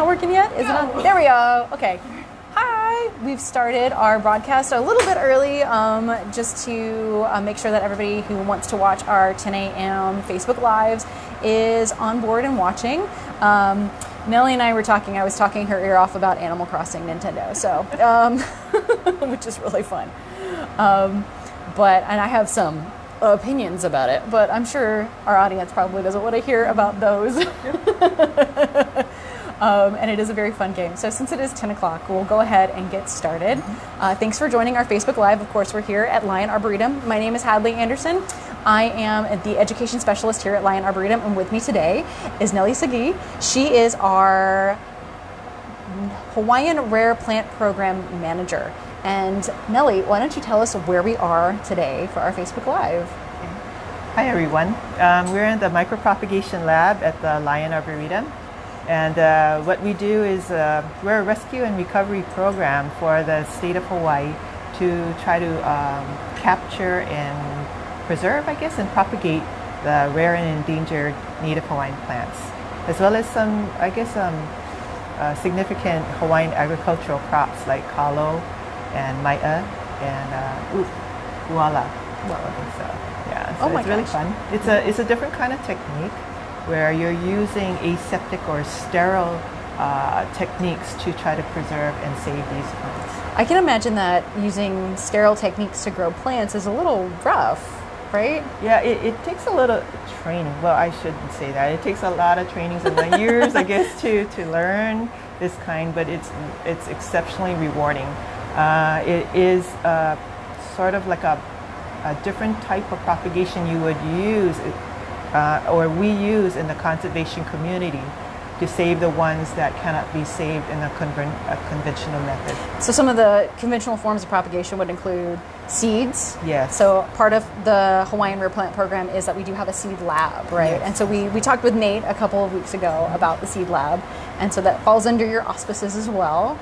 working yet? Is it on? There we go. Okay. Hi. We've started our broadcast a little bit early just to make sure that everybody who wants to watch our 10 a.m. Facebook Lives is on board and watching. Nellie and I were talking. I was talking her ear off about Animal Crossing Nintendo, so which is really fun. And I have some opinions about it, but I'm sure our audience probably doesn't want to hear about those. And it is a very fun game. So since it is 10 o'clock, we'll go ahead and get started. Thanks for joining our Facebook Live. Of course, we're here at Lion Arboretum. My name is Hadley Anderson. I am the education specialist here at Lion Arboretum, and with me today is Nellie Sugii. She is our Hawaiian Rare Plant Program manager. And Nellie, why don't you tell us where we are today for our Facebook Live? Hi everyone. We're in the micropropagation lab at the Lion Arboretum. And what we do is we're a rescue and recovery program for the state of Hawaii to try to capture and preserve, I guess, and propagate the rare and endangered native Hawaiian plants, as well as some, I guess, significant Hawaiian agricultural crops like kalo and maia and uala. So yeah, so it's really fun. It's a different kind of technique where you're using aseptic or sterile techniques to try to preserve and save these plants. I can imagine that using sterile techniques to grow plants is a little rough, right? Yeah, it takes a little training. Well, I shouldn't say that. It takes a lot of trainings in my years, I guess, to learn this kind, but it's exceptionally rewarding. It is sort of like a different type of propagation you would use, or we use in the conservation community to save the ones that cannot be saved in a conventional method. So some of the conventional forms of propagation would include seeds. Yes. So part of the Hawaiian Rare Plant Program is that we do have a seed lab, right? Yes. And so we talked with Nate a couple of weeks ago about the seed lab, and so that falls under your auspices as well.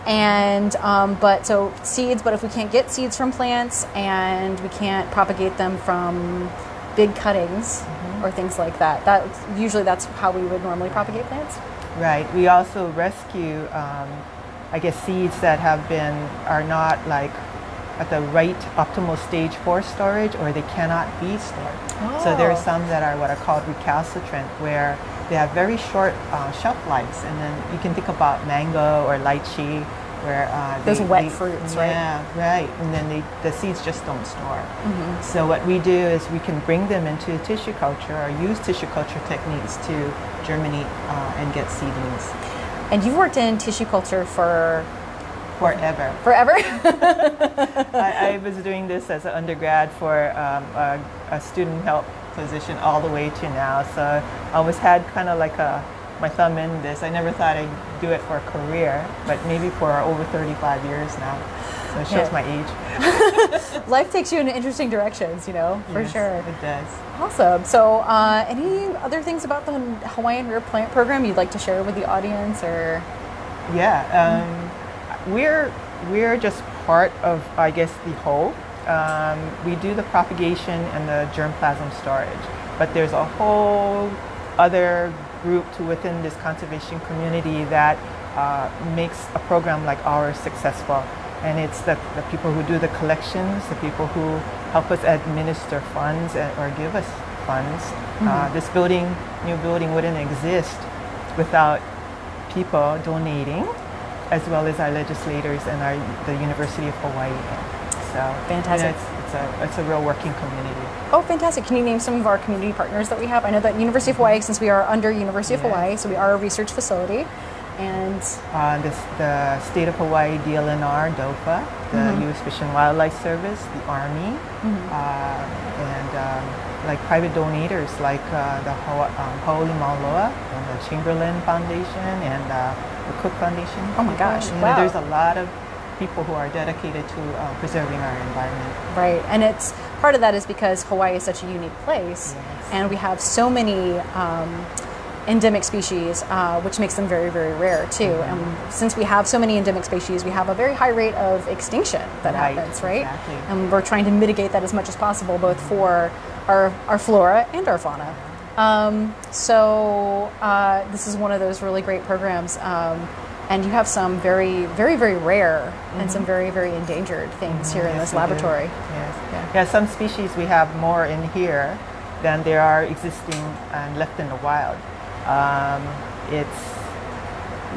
And but if we can't get seeds from plants and we can't propagate them from big cuttings or things like that, that's how we would normally propagate plants. Right. We also rescue, I guess, seeds that are not like at the right optimal stage for storage, or they cannot be stored. Oh. So there are some that are what are called recalcitrant, where they have very short shelf lives, and then you can think about mango or lychee, where those wet fruits, right? Yeah, right. And then the seeds just don't store. So what we do is we can bring them into tissue culture or use tissue culture techniques to germinate and get seedlings. And you've worked in tissue culture for forever. Forever? I was doing this as an undergrad for a student help position all the way to now. So I always had kind of like my thumb in this. I never thought I'd do it for a career, but maybe for over 35 years now. So it shows my age. Life takes you in interesting directions, for sure. It does. Awesome. So any other things about the Hawaiian Rare Plant Program you'd like to share with the audience? Or yeah, we're just part of, I guess, the whole. We do the propagation and the germplasm storage, but there's a whole other group within this conservation community that makes a program like ours successful. And it's the people who do the collections, the people who help us administer funds or give us funds. This new building wouldn't exist without people donating, as well as our legislators and the University of Hawaii. So fantastic. It's a real working community. Oh, fantastic. Can you name some of our community partners that we have? I know that University of Hawaii, since we are under University of Hawaii, so we are a research facility. And the State of Hawaii DLNR, DOFA, the U.S. Fish and Wildlife Service, the Army, and like private donators like the Haole Maoloa and the Chamberlain Foundation and the Cook Foundation. Oh my gosh, wow. There's a lot of people who are dedicated to preserving our environment. Right, and it's part of that is because Hawaii is such a unique place, and we have so many endemic species, which makes them very, very rare too. And since we have so many endemic species, we have a very high rate of extinction that happens, right? Exactly. And we're trying to mitigate that as much as possible, both for our flora and our fauna. This is one of those really great programs, and you have some very, very, very rare and some very, very endangered things here in this laboratory. Yes. Yeah, some species we have more in here than there are existing and left in the wild. It's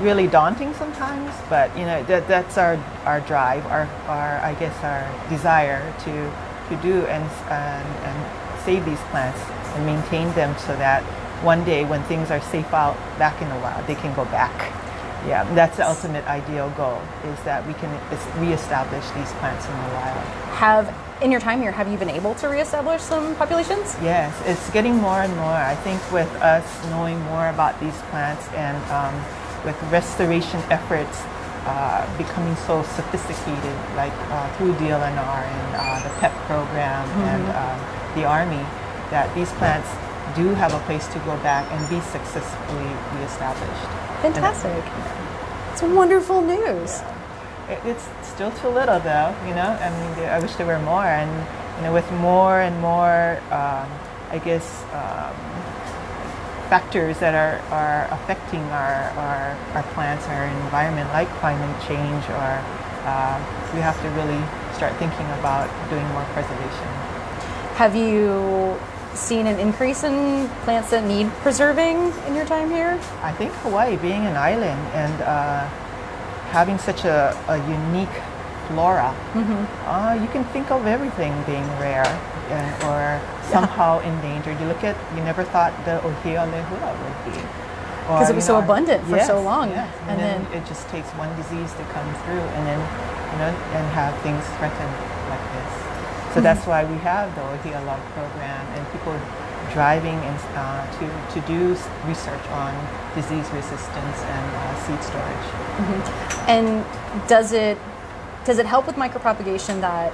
really daunting sometimes, but you know that's our drive, our I guess our desire to do and save these plants and maintain them so that one day when things are safe out back in the wild, they can go back. Yeah, that's the ultimate ideal goal, is that we can reestablish these plants in the wild. In your time here, have you been able to reestablish some populations? Yes, it's getting more and more. I think with us knowing more about these plants and with restoration efforts becoming so sophisticated, like through DLNR and the PEP program and the Army, that these plants do have a place to go back and be successfully reestablished. Fantastic. It's wonderful news. Yeah. It's still too little though, you know. I mean, I wish there were more, and you know, with more and more, I guess, factors that are affecting our plants, our environment, like climate change, or we have to really start thinking about doing more preservation. Have you seen an increase in plants that need preserving in your time here? I think Hawaii, being an island and having such a unique flora, you can think of everything being rare or somehow endangered. You never thought the ohia lehua would be. Because it was so abundant for so long. Yes. And then it just takes one disease to come through and then, you know, and have things threatened like this. So that's why we have the ohia log program and people driving to do research on disease resistance and seed storage. And does it help with micropropagation that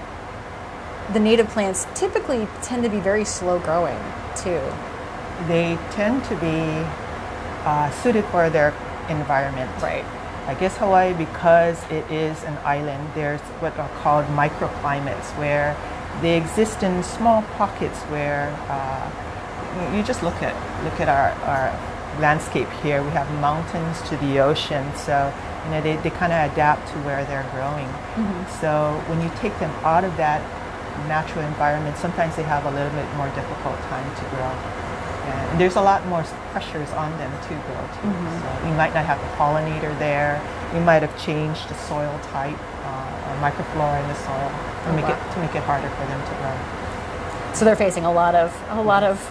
the native plants typically tend to be very slow growing too? They tend to be suited for their environment. Right. I guess Hawaii, because it is an island, there's what are called microclimates, where they exist in small pockets where you just look at our landscape here. We have mountains to the ocean, so you know they kind of adapt to where they're growing. So when you take them out of that natural environment, sometimes they have a little bit more difficult time to grow. And there's a lot more pressures on them to grow too. So you might not have a pollinator there. You might have changed the soil type, or microflora in the soil to make it harder for them to grow. So they're facing a lot of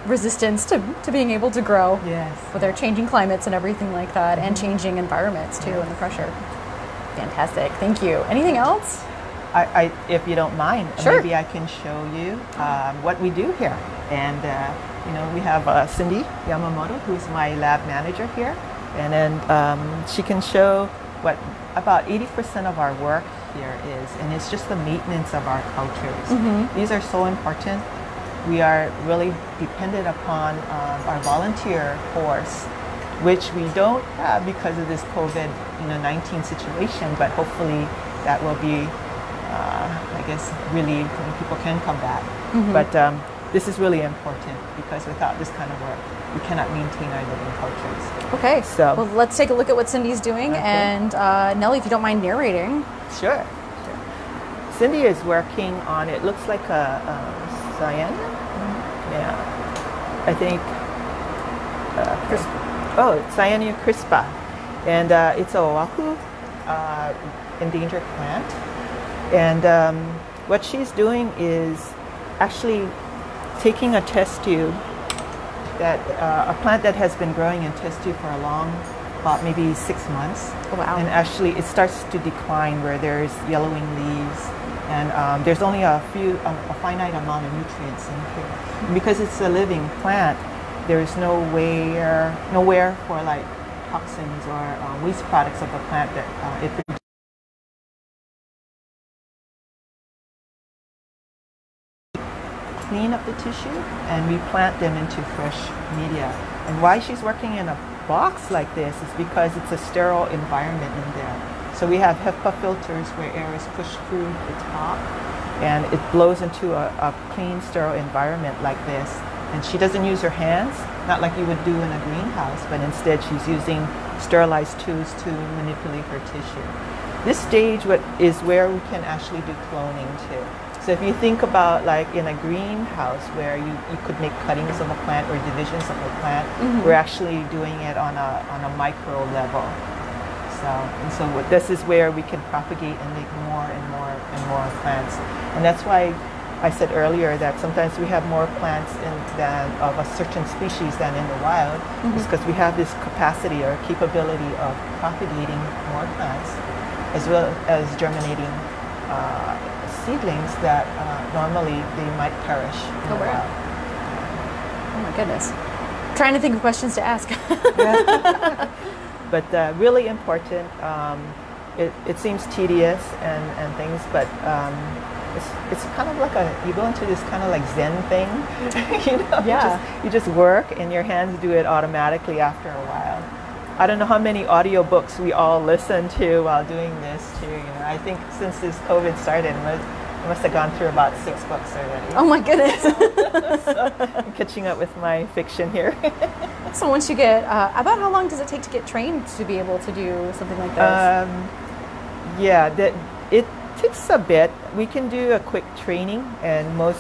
resistance to being able to grow. Yes. With their changing climates and everything like that, and changing environments too, and the pressure. Fantastic. Thank you. Anything else? If you don't mind, sure. Maybe I can show you what we do here. And you know, we have Cindy Yamamoto, who's my lab manager here, and then she can show what about 80% of our work here is, and it's just the maintenance of our cultures. These are so important. We are really dependent upon our volunteer force, which we don't have because of this COVID-19 situation, but hopefully that will be I guess really people can come back. But this is really important because without this kind of work, we cannot maintain our living cultures. Okay, so well, let's take a look at what Cindy's doing. And Nellie, if you don't mind narrating. Sure. Cindy is working on, it looks like a cyanea. Yeah, I think Cyanea crispa, and it's a Oahu endangered plant. And what she's doing is actually taking a test tube, that a plant that has been growing in test tube for about maybe 6 months. Oh, wow. And actually it starts to decline where there's yellowing leaves, and there's only a finite amount of nutrients in here. And because it's a living plant, there's nowhere for like toxins or waste products of the plant that it produces. Clean up the tissue and replant them into fresh media. And why she's working in a box like this is because it's a sterile environment in there. So we have HEPA filters where air is pushed through the top and it blows into a clean, sterile environment like this. And she doesn't use her hands, not like you would do in a greenhouse, but instead she's using sterilized tools to manipulate her tissue. This stage is where we can actually do cloning too. So if you think about like in a greenhouse where you could make cuttings of a plant or divisions of a plant, we're actually doing it on a micro level. So this is where we can propagate and make more and more and more plants. And that's why I said earlier that sometimes we have more plants of a certain species than in the wild, is because we have this capacity or capability of propagating more plants, as well as germinating seedlings that normally they might perish in the wild. Oh my goodness. Trying to think of questions to ask. But really important. It seems tedious and things, but it's kind of like you go into this kind of like Zen thing. You just work and your hands do it automatically after a while. I don't know how many audiobooks we all listen to while doing this too. I think since this COVID started, I must have gone through about 6 books already. Oh my goodness. So I'm catching up with my fiction here. So once you get, about how long does it take to get trained to be able to do something like this? It takes a bit. We can do a quick training, and most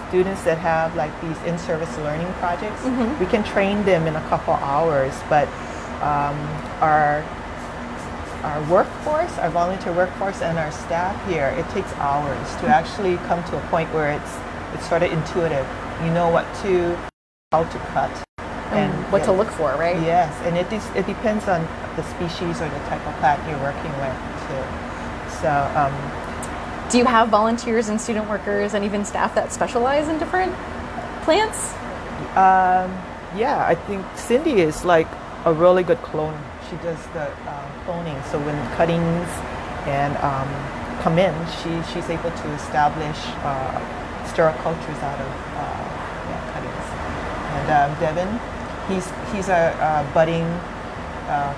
students that have like these in-service learning projects, we can train them in a couple hours, but our workforce, our volunteer workforce and our staff here, it takes hours to actually come to a point where it's sort of intuitive. You know how to cut. And what to look for, right? Yes, and it depends on the species or the type of plant you're working with too. So, do you have volunteers and student workers and even staff that specialize in different plants? Yeah, I think Cindy is like a really good clone. She does the cloning. So when cuttings and come in, she's able to establish sterile cultures out of cuttings. And Devin, he's a budding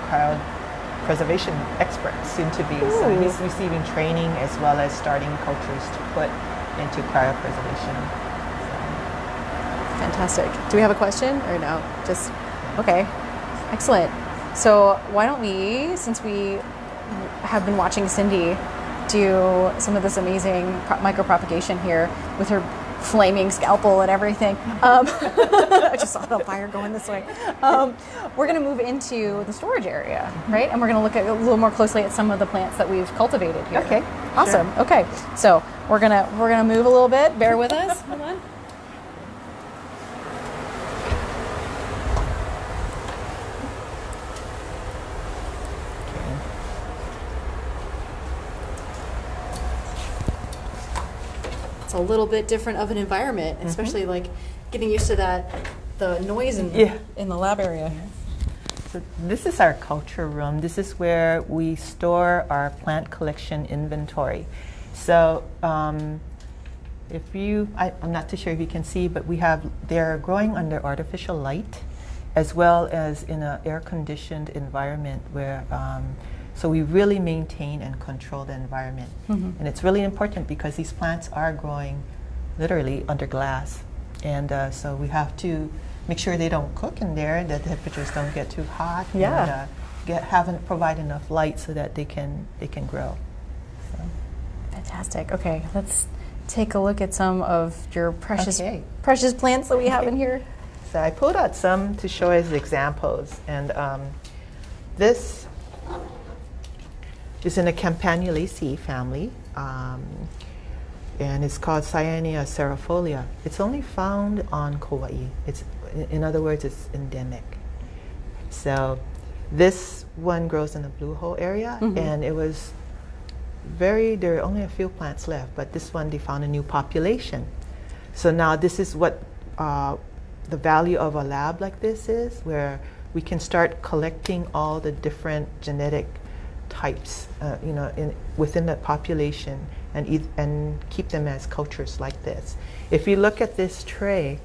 cryopreservation expert, soon to be. So he's receiving training as well as starting cultures to put into cryopreservation. Fantastic. Do we have a question or no? Just, okay. Excellent. So why don't we, since we have been watching Cindy do some of this amazing micropropagation here with her flaming scalpel and everything. I just saw the fire going this way. We're going to move into the storage area, right? And we're going to look at a little more closely at some of the plants that we've cultivated here. Okay. Awesome. Sure. Okay. So we're gonna move a little bit. Bear with us. Hold on. A little bit different of an environment, especially like getting used to the noise in the lab area. So this is our culture room. This is where we store our plant collection inventory. So I'm not too sure if you can see, but they're growing under artificial light as well as in an air-conditioned environment where so we really maintain and control the environment. And it's really important because these plants are growing literally under glass. And so we have to make sure they don't cook in there, that the temperatures don't get too hot, and provide enough light so that they can grow. So. Fantastic. Okay, let's take a look at some of your precious plants that we have in here. So I pulled out some to show as examples. And this is in a Campanulaceae family, and it's called Cyanea asarifolia. It's only found on Kauai. In other words, it's endemic. So this one grows in the Blue Hole area, and it was there are only a few plants left, but this one they found a new population. So now this is what the value of a lab like this is, where we can start collecting all the different genetic types, within the population, and keep them as cultures like this. If you look at this tray,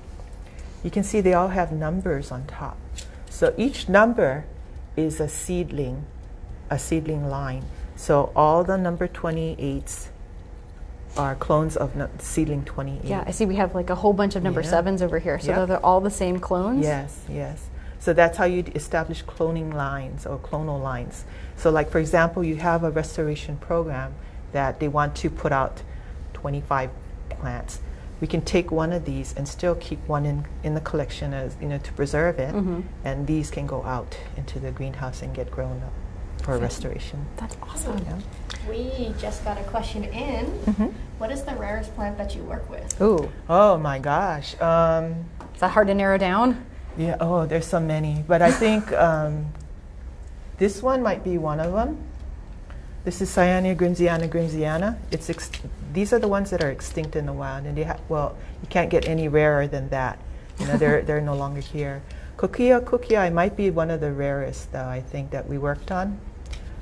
you can see they all have numbers on top. So each number is a seedling line. So all the number 28s are clones of seedling 28. Yeah, I see we have like a whole bunch of number 7s over here. So they're all the same clones? Yes, yes. So that's how you establish cloning lines or clonal lines. So like, for example, you have a restoration program that they want to put out 25 plants. We can take one of these and still keep one in the collection as, you know, to preserve it. And these can go out into the greenhouse and get grown up for restoration. That's awesome. Yeah. We just got a question in. What is the rarest plant that you work with? Ooh. Oh my gosh. Is that hard to narrow down? Yeah, oh, there's so many. But I think this one might be one of them. This is Cyanea grimesiana. These are the ones that are extinct in the wild, and well, you can't get any rarer than that. You know, they're no longer here. Kokia might be one of the rarest, though, I think, that we worked on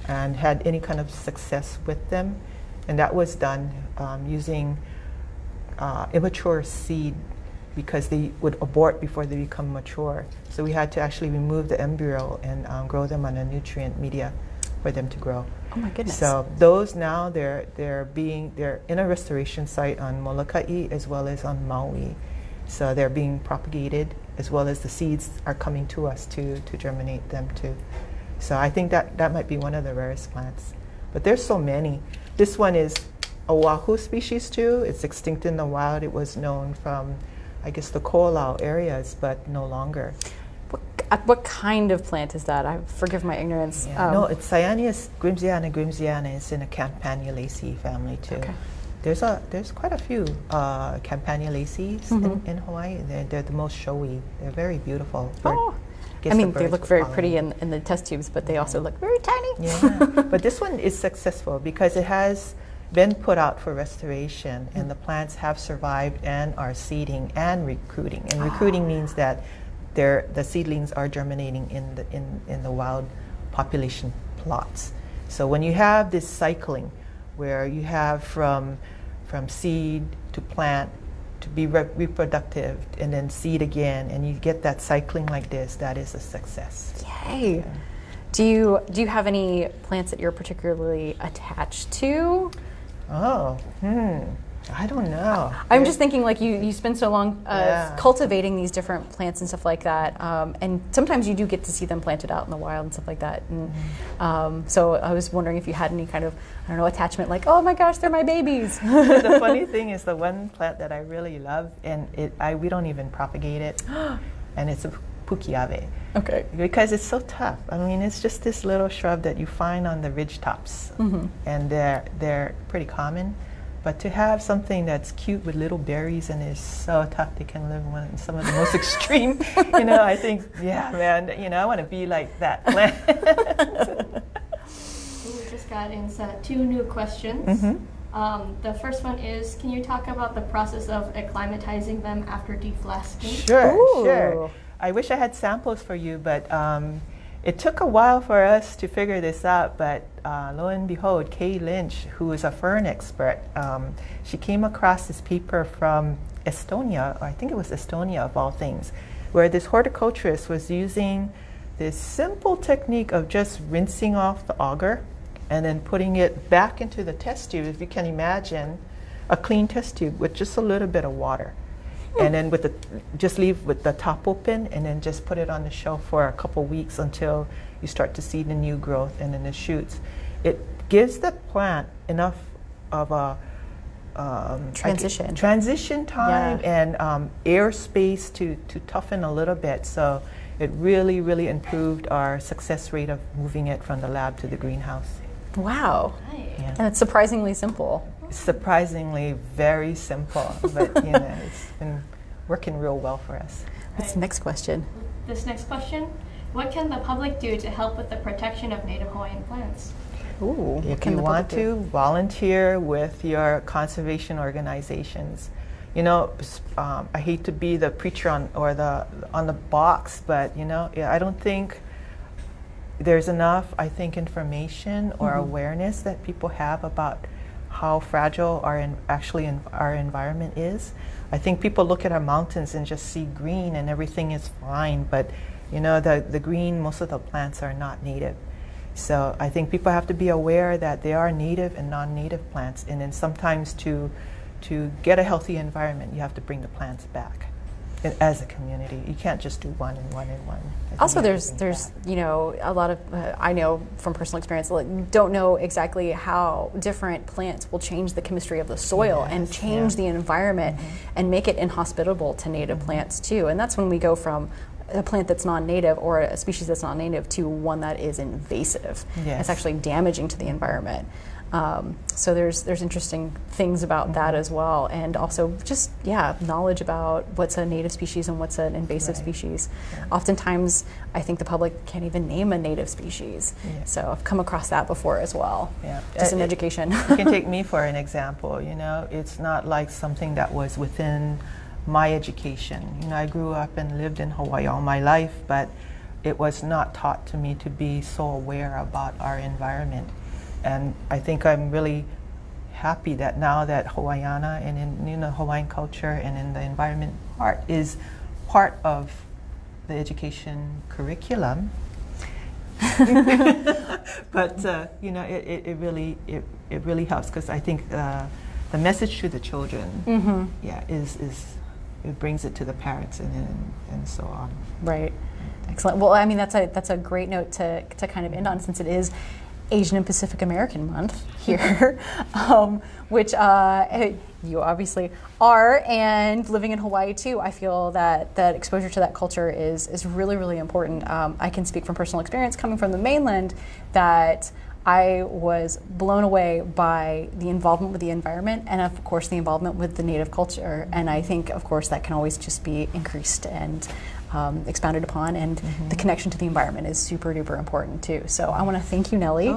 and had any kind of success with them. And that was done using immature seed, because they would abort before they become mature. So we had to actually remove the embryo and grow them on a nutrient media for them to grow. Oh my goodness. So those now, they're in a restoration site on Molokai as well as on Maui. So they're being propagated, as well as the seeds are coming to us to germinate them too. So I think that might be one of the rarest plants. But there's so many. This one is a wahoo species too. It's extinct in the wild. It was known from, I guess, the Koalau areas, but no longer. What kind of plant is that? I forgive my ignorance. Yeah, no, it's Cyanea grimesiana. It's in a Campanulaceae family too. Okay. There's quite a few Campanulaceaes in Hawaii. They're the most showy. They're very beautiful. I mean, they look very pretty in the test tubes, but they also look very tiny. Yeah, but this one is successful because it has been put out for restoration, and the plants have survived and are seeding and recruiting. And recruiting means that the seedlings are germinating in the wild population plots. So when you have this cycling, where you have from seed to plant to be reproductive and then seed again, and you get that cycling like this, that is a success. Yay! Yeah. Do you have any plants that you're particularly attached to? Oh, I don't know. I'm just thinking, like, you spend so long cultivating these different plants and stuff like that, and sometimes you do get to see them planted out in the wild and stuff like that. And so I was wondering if you had any kind of, I don't know, attachment, like, oh my gosh, they're my babies. The funny thing is, the one plant that I really love, and we don't even propagate it, and it's a pukiave. Okay. Because it's so tough. I mean, it's just this little shrub that you find on the ridge tops, and they're pretty common. But to have something that's cute with little berries and is so tough, they can live in some of the most extreme, I think, yeah, man, I want to be like that plant. We just got in 2 new questions. The first one is, can you talk about the process of acclimatizing them after deflasking? Sure. I wish I had samples for you, but it took a while for us to figure this out, but lo and behold, Kay Lynch, who is a fern expert, she came across this paper from Estonia, or I think it was Estonia of all things, where this horticulturist was using this simple technique of just rinsing off the agar and then putting it back into the test tube, if you can imagine, a clean test tube with just a little bit of water. And then just leave with the top open, and then just put it on the shelf for a couple weeks until you start to see the new growth and then the shoots. It gives the plant enough of a transition time and air space to toughen a little bit. So it really, really improved our success rate of moving it from the lab to the greenhouse. Wow. Nice. Yeah. And it's surprisingly simple. Surprisingly very simple, but it's been working real well for us. What's the next question? This next question, what can the public do to help with the protection of native Hawaiian plants? Ooh, if you want to, volunteer with your conservation organizations. I hate to be the preacher on the box, but I don't think there's enough, information or awareness that people have about how fragile our environment is. I think people look at our mountains and just see green and everything is fine, but the green, most of the plants are not native. So I think people have to be aware that there are native and non-native plants, and then sometimes to get a healthy environment, you have to bring the plants back as a community. You can't just do one and one and one. Also, there's you know, a lot of I know from personal experience, like, don't know exactly how different plants will change the chemistry of the soil and change the environment and make it inhospitable to native plants too. And that's when we go from a plant that's non-native or a species that's non-native to one that is invasive. It's actually damaging to the environment. So there's interesting things about that as well, and also just knowledge about what's a native species and what's an invasive species. Oftentimes, I think the public can't even name a native species. So I've come across that before as well. Just in education. You can take me for an example. You know, it's not like something that was within my education. You know, I grew up and lived in Hawaii all my life, but it was not taught to me to be so aware about our environment. And I think I'm really happy that now that Hawaiiana and in Hawaiian culture and in the environment part is part of the education curriculum. But you know, it really helps, because I think the message to the children, it brings it to the parents and so on. Right. Excellent. Well, I mean, that's a great note to kind of end on, since it is Asian and Pacific American Month here, which you obviously are, and living in Hawaii too. I feel that exposure to that culture is really, really important. I can speak from personal experience coming from the mainland that I was blown away by the involvement with the environment and, of course, the involvement with the native culture. And I think, of course, that can always just be increased and expounded upon, and the connection to the environment is super duper important too. So I want to thank you, Nellie,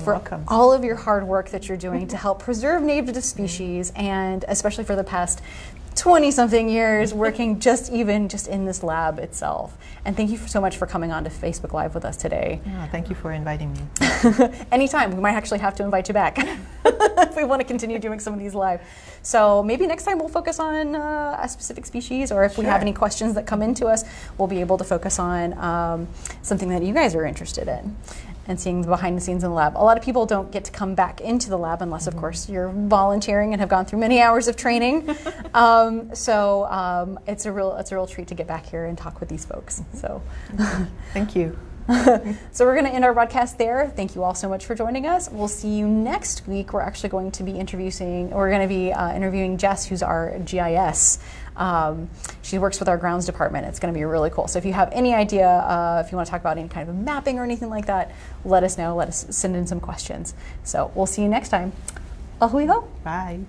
for all of your hard work that you're doing to help preserve native species, and especially for the past 20-something years working just in this lab itself. And thank you so much for coming on to Facebook Live with us today. Thank you for inviting me. Anytime. We might actually have to invite you back if we want to continue doing some of these live. So maybe next time we'll focus on a specific species, or if we have any questions that come into us, we'll be able to focus on something that you guys are interested in, and seeing the behind the scenes in the lab. A lot of people don't get to come back into the lab unless, of course, you're volunteering and have gone through many hours of training. So it's a real treat to get back here and talk with these folks. So thank you. So we're going to end our broadcast there. Thank you all so much for joining us. We'll see you next week. We're actually going to be interviewing Jess, who's our GIS. She works with our grounds department. It's going to be really cool. So if you have any idea, if you want to talk about any kind of mapping or anything like that, let us know. Let us send in some questions. So we'll see you next time. Ahui ho. Bye.